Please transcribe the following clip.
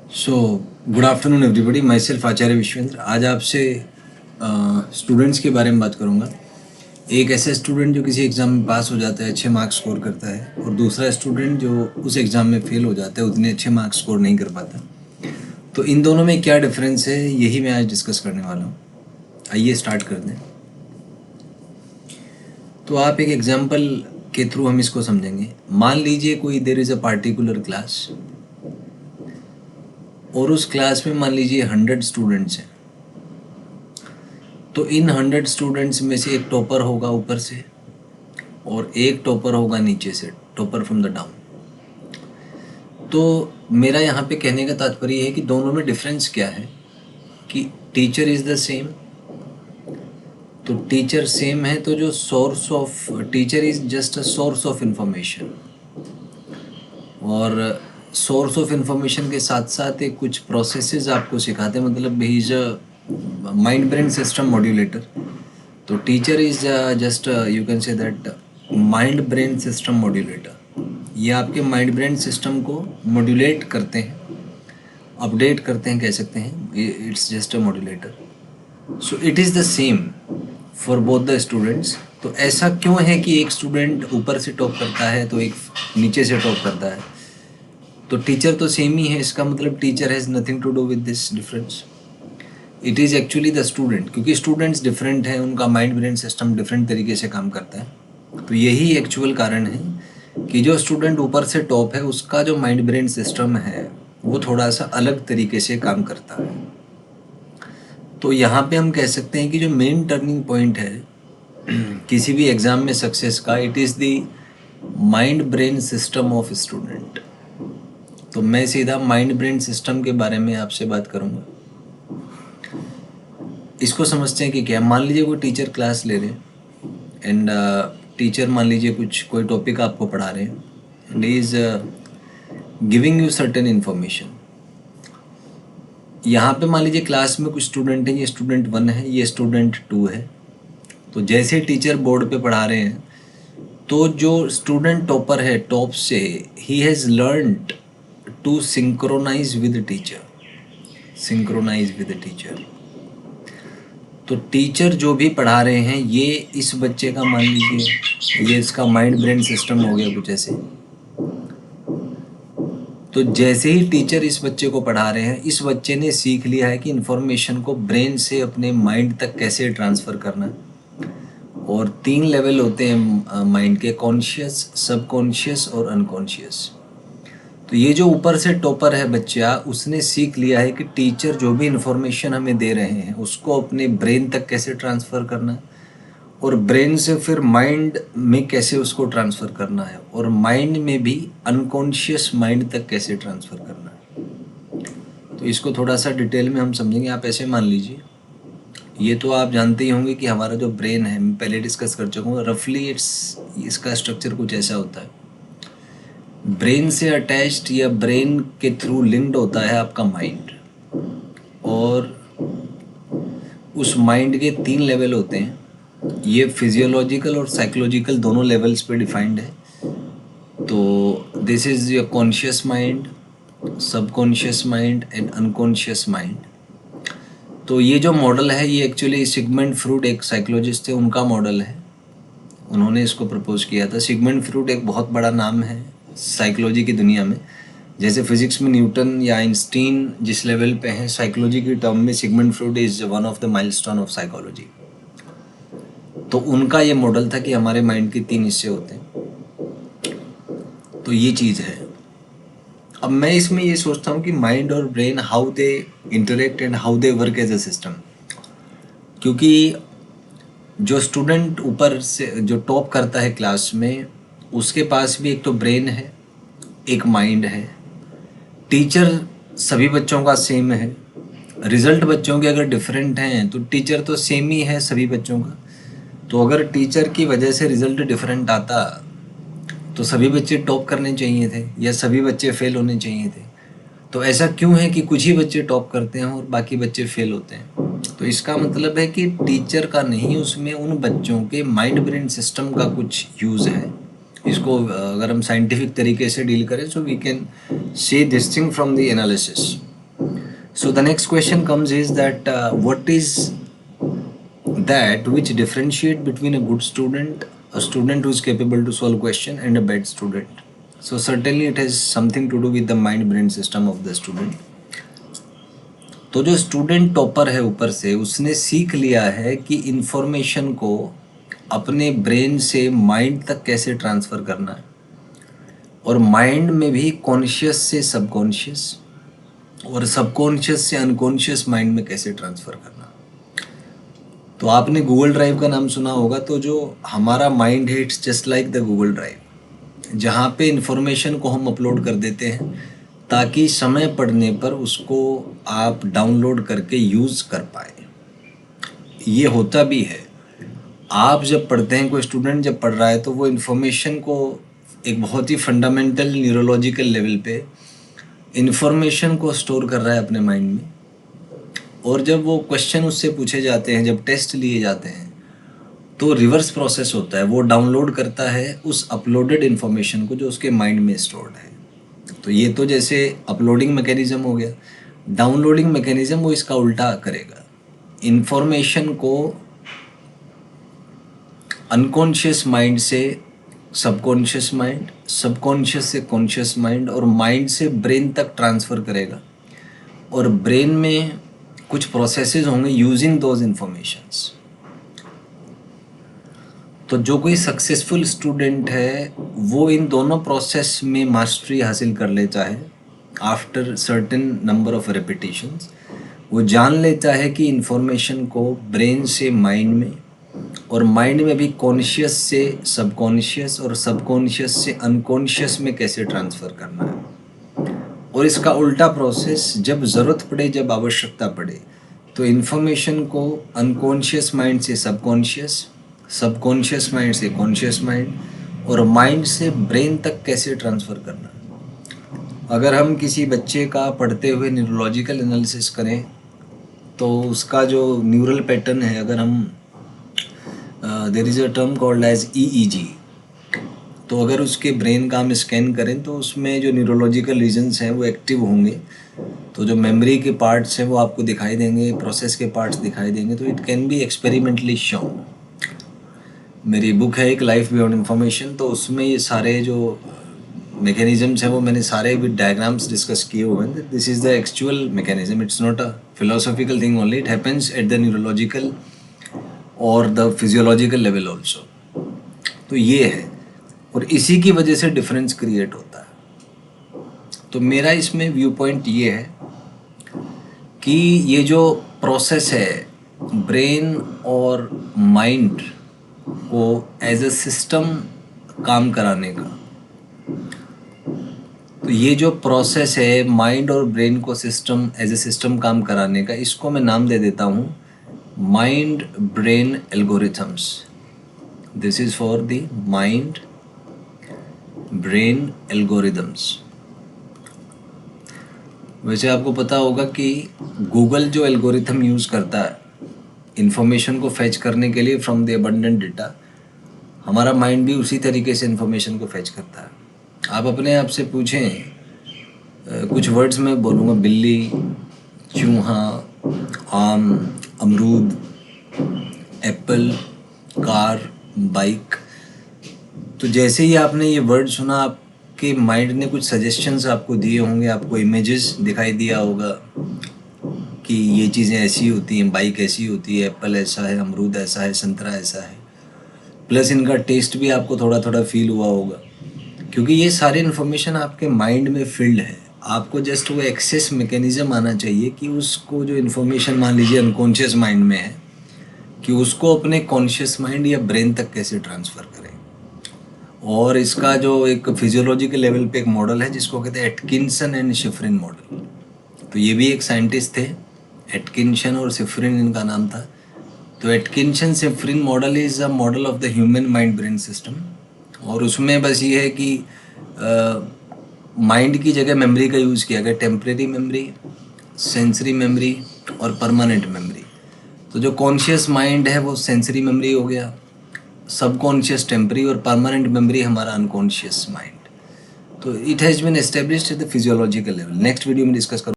सो good afternoon everybody, myself Acharya Vishwendra. आज आपसे students के बारे में बात करूँगा। एक ऐसा स्टूडेंट जो किसी एग्ज़ाम में पास हो जाता है, अच्छे मार्क्स स्कोर करता है, और दूसरा स्टूडेंट जो उस एग्ज़ाम में फेल हो जाता है, उतने अच्छे मार्क्स स्कोर नहीं कर पाता। तो इन दोनों में क्या डिफरेंस है, यही मैं आज डिस्कस करने वाला हूँ। आइए स्टार्ट कर दें। तो आप एक एग्जाम्पल के थ्रू हम इसको समझेंगे। मान लीजिए कोई there is a particular class, और उस क्लास में मान लीजिए 100 स्टूडेंट्स हैं। तो इन 100 स्टूडेंट्स में से एक टॉपर होगा ऊपर से, और एक टॉपर होगा नीचे से, टॉपर फ्रॉम द डाउन। तो मेरा यहाँ पे कहने का तात्पर्य है कि दोनों में डिफरेंस क्या है कि टीचर इज़ द सेम। तो टीचर सेम है, तो जो source of teacher is just a source of information, और सोर्स ऑफ इंफॉर्मेशन के साथ साथ एक कुछ प्रोसेसेस आपको सिखाते हैं, मतलब he is a mind brain system modulator. तो teacher is just you can say that mind brain system modulator. ये आपके माइंड ब्रेन सिस्टम को मॉड्यूलेट करते हैं, अपडेट करते हैं, कह सकते हैं। It's just a modulator. So it is the same for both the students. तो ऐसा क्यों है कि एक स्टूडेंट ऊपर से टॉप करता है तो एक नीचे से टॉप करता है? तो टीचर तो सेम ही है, इसका मतलब teacher has nothing to do with this difference. It is actually the student, क्योंकि स्टूडेंट्स डिफरेंट हैं, उनका माइंड ब्रेन सिस्टम डिफरेंट तरीके से काम करता है। तो यही एक्चुअल कारण है कि जो स्टूडेंट ऊपर से टॉप है, उसका जो माइंड ब्रेन सिस्टम है वो थोड़ा सा अलग तरीके से काम करता है। तो यहाँ पे हम कह सकते हैं कि जो मेन टर्निंग पॉइंट है किसी भी एग्ज़ाम में सक्सेस का, it is the mind brain system of student. तो मैं सीधा माइंड ब्रेन सिस्टम के बारे में आपसे बात करूँगा। इसको समझते हैं कि क्या। मान लीजिए कोई टीचर क्लास ले रहे हैं, एंड टीचर मान लीजिए कोई टॉपिक आपको पढ़ा रहे हैं, and is giving you certain information. यहाँ पे मान लीजिए क्लास में कुछ स्टूडेंट हैं, ये स्टूडेंट 1 है, ये स्टूडेंट 2 है। तो जैसे टीचर बोर्ड पे पढ़ा रहे हैं, तो जो स्टूडेंट टॉपर है टॉप से, he has learned to synchronise with teacher, synchronise with teacher. तो टीचर जो भी पढ़ा रहे हैं, ये इस बच्चे का मान लीजिए ये इसका माइंड ब्रेन सिस्टम हो गया कुछ ऐसे। तो जैसे ही टीचर इस बच्चे को पढ़ा रहे हैं, इस बच्चे ने सीख लिया है कि इन्फॉर्मेशन को ब्रेन से अपने माइंड तक कैसे ट्रांसफ़र करना है। और 3 लेवल होते हैं माइंड के, कॉन्शियस, सबकॉन्शियस और अनकॉन्शियस। तो ये जो ऊपर से टॉपर है बच्चा, उसने सीख लिया है कि टीचर जो भी इन्फॉर्मेशन हमें दे रहे हैं उसको अपने ब्रेन तक कैसे ट्रांसफ़र करना है, और ब्रेन से फिर माइंड में कैसे उसको ट्रांसफ़र करना है, और माइंड में भी अनकॉन्शियस माइंड तक कैसे ट्रांसफ़र करना है। तो इसको थोड़ा सा डिटेल में हम समझेंगे। आप ऐसे मान लीजिए, ये तो आप जानते ही होंगे कि हमारा जो ब्रेन है, मैं पहले डिस्कस कर चुका हूँ, रफली इसका स्ट्रक्चर कुछ ऐसा होता है। ब्रेन से अटैच्ड या ब्रेन के थ्रू लिंक्ड होता है आपका माइंड, और उस माइंड के 3 लेवल होते हैं। ये फिजियोलॉजिकल और साइकोलॉजिकल दोनों लेवल्स पे डिफाइंड है। तो this is your conscious mind, subconscious mind and unconscious mind. तो ये जो मॉडल है, ये एक्चुअली सिगमंड फ्रूड एक साइकोलॉजिस्ट थे, उनका मॉडल है। उन्होंने इसको प्रपोज किया था। सिगमंड फ्रूड एक बहुत बड़ा नाम है साइकोलॉजी की दुनिया में। जैसे फिजिक्स में न्यूटन या आइंस्टीन जिस लेवल पे हैं, साइकोलॉजी की टर्म में Sigmund Freud is one of the milestone of psychology. तो उनका ये मॉडल था कि हमारे माइंड के 3 हिस्से होते हैं। तो ये चीज़ है। अब मैं इसमें ये सोचता हूँ कि माइंड और brain, how they interact and how they work as a system. क्योंकि जो स्टूडेंट ऊपर से जो टॉप करता है क्लास में, उसके पास भी एक तो ब्रेन है, एक माइंड है। टीचर सभी बच्चों का सेम है। रिजल्ट बच्चों के अगर डिफरेंट हैं तो टीचर तो सेम ही है सभी बच्चों का। तो अगर टीचर की वजह से रिजल्ट डिफरेंट आता, तो सभी बच्चे टॉप करने चाहिए थे या सभी बच्चे फेल होने चाहिए थे। तो ऐसा क्यों है कि कुछ ही बच्चे टॉप करते हैं और बाकी बच्चे फेल होते हैं? तो इसका मतलब है कि टीचर का नहीं, उसमें उन बच्चों के माइंड ब्रेन सिस्टम का कुछ यूज़ है। इसको अगर हम साइंटिफिक तरीके से डील करें, so we can see this thing from the analysis. So the next question comes is that what is that which differentiate between a good student, a student who is capable to solve question, and a bad student? So certainly it has something to do with the mind brain system of the student. तो जो student topper है ऊपर से, उसने सीख लिया है कि इंफॉर्मेशन को अपने ब्रेन से माइंड तक कैसे ट्रांसफ़र करना है, और माइंड में भी कॉन्शियस से सबकॉन्शियस और सबकॉन्शियस से अनकॉन्शियस माइंड में कैसे ट्रांसफ़र करना। तो आपने गूगल ड्राइव का नाम सुना होगा। तो जो हमारा माइंड है, it's just like the Google drive, जहाँ पे इंफॉर्मेशन को हम अपलोड कर देते हैं ताकि समय पड़ने पर उसको आप डाउनलोड करके यूज़ कर पाए। ये होता भी है। आप जब पढ़ते हैं, कोई स्टूडेंट जब पढ़ रहा है, तो वो इन्फॉर्मेशन को एक बहुत ही फंडामेंटल न्यूरोलॉजिकल लेवल पे इन्फॉर्मेशन को स्टोर कर रहा है अपने माइंड में, और जब वो क्वेश्चन उससे पूछे जाते हैं, जब टेस्ट लिए जाते हैं, तो रिवर्स प्रोसेस होता है। वो डाउनलोड करता है उस अपलोडेड इन्फॉर्मेशन को जो उसके माइंड में स्टोर्ड है। तो ये तो जैसे अपलोडिंग मैकेनिज़्म हो गया। डाउनलोडिंग मैकेनिज़्म वो इसका उल्टा करेगा। इन्फॉर्मेशन को अनकॉन्शियस माइंड से सबकॉन्शियस माइंड, सबकॉन्शियस से कॉन्शियस माइंड, और माइंड से ब्रेन तक ट्रांसफ़र करेगा, और ब्रेन में कुछ प्रोसेसेस होंगे यूजिंग दोज इन्फॉर्मेशंस। तो जो कोई सक्सेसफुल स्टूडेंट है वो इन दोनों प्रोसेस में मास्टरी हासिल कर लेता है। After certain number of repetitions वो जान लेता है कि इन्फॉर्मेशन को ब्रेन से माइंड में, और माइंड में भी कॉन्शियस से सबकॉन्शियस और सबकॉन्शियस से अनकॉन्शियस में कैसे ट्रांसफ़र करना है। और इसका उल्टा प्रोसेस, जब ज़रूरत पड़े, जब आवश्यकता पड़े, तो इन्फॉर्मेशन को अनकॉन्शियस माइंड से सबकॉन्शियस, सबकॉन्शियस माइंड से कॉन्शियस माइंड, और माइंड से ब्रेन तक कैसे ट्रांसफ़र करना। अगर हम किसी बच्चे का पढ़ते हुए न्यूरोलॉजिकल एनालिसिस करें, तो उसका जो न्यूरल पैटर्न है, अगर हम there is a term called as EEG, तो अगर उसके ब्रेन का हम स्कैन करें तो उसमें जो न्यूरोलॉजिकल रीजन्स हैं वो एक्टिव होंगे। तो जो मेमोरी के पार्ट्स हैं वो आपको दिखाई देंगे, प्रोसेस के पार्ट्स दिखाई देंगे। तो it can be experimentally shown. मेरी बुक है एक, लाइफ बियॉन्ड इन्फॉर्मेशन, तो उसमें ये सारे जो मैकेनिज़म्स हैं वो मैंने सारे विद डायग्राम्स डिस्कस किए हुए हैं। This is the actual mechanism, it's not a philosophical thing only, it happens at the neurological और द फिजियोलॉजिकल लेवल ऑल्सो। तो ये है, और इसी की वजह से डिफरेंस क्रिएट होता है। तो मेरा इसमें व्यू पॉइंट ये है कि ये जो प्रोसेस है ब्रेन और माइंड को एज अ सिस्टम काम कराने का, तो ये जो प्रोसेस है माइंड और ब्रेन को सिस्टम एज ए सिस्टम काम कराने का, इसको मैं नाम दे देता हूँ mind brain algorithms. This is for the mind brain algorithms. वैसे आपको पता होगा कि गूगल जो एल्गोरिथम यूज़ करता है इन्फॉर्मेशन को फैच करने के लिए फ्रॉम द अबंडेंट डेटा, हमारा माइंड भी उसी तरीके से इन्फॉर्मेशन को फैच करता है। आप अपने आप से पूछें, कुछ वर्ड्स में बोलूँगा, बिल्ली, चूहा, आम, अमरूद, एप्पल, कार, बाइक। तो जैसे ही आपने ये वर्ड सुना, आपके माइंड ने कुछ सजेशंस आपको दिए होंगे, आपको इमेजेस दिखाई दिया होगा कि ये चीज़ें ऐसी होती हैं, बाइक ऐसी होती है, एप्पल ऐसा है, अमरूद ऐसा है, संतरा ऐसा है। प्लस इनका टेस्ट भी आपको थोड़ा थोड़ा फील हुआ होगा, क्योंकि ये सारी इन्फॉर्मेशन आपके माइंड में फिल्ड है। आपको जस्ट वो एक्सेस मैकेनिज़्म आना चाहिए कि उसको जो इन्फॉर्मेशन मान लीजिए अनकॉन्शियस माइंड में है, कि उसको अपने कॉन्शियस माइंड या ब्रेन तक कैसे ट्रांसफ़र करें। और इसका जो एक फिजियोलॉजिकल लेवल पे एक मॉडल है जिसको कहते हैं एटकिंसन एंड शिफ्रिन मॉडल। तो ये भी एक साइंटिस्ट थे, एटकिंसन और शिफ्रिन इनका नाम था। तो Atkinson Shiffrin model is a model of the human mind brain system, और उसमें बस ये है कि माइंड की जगह मेमोरी का यूज़ किया गया, टेम्परेरी मेमोरी, सेंसरी मेमोरी और परमानेंट मेमोरी। तो जो कॉन्शियस माइंड है वो सेंसरी मेमोरी हो गया, सबकॉन्शियस टेम्परेरी, और परमानेंट मेमोरी हमारा अनकॉन्शियस माइंड। तो it has been established at the physiological level. Next video में डिस्कस करूँ।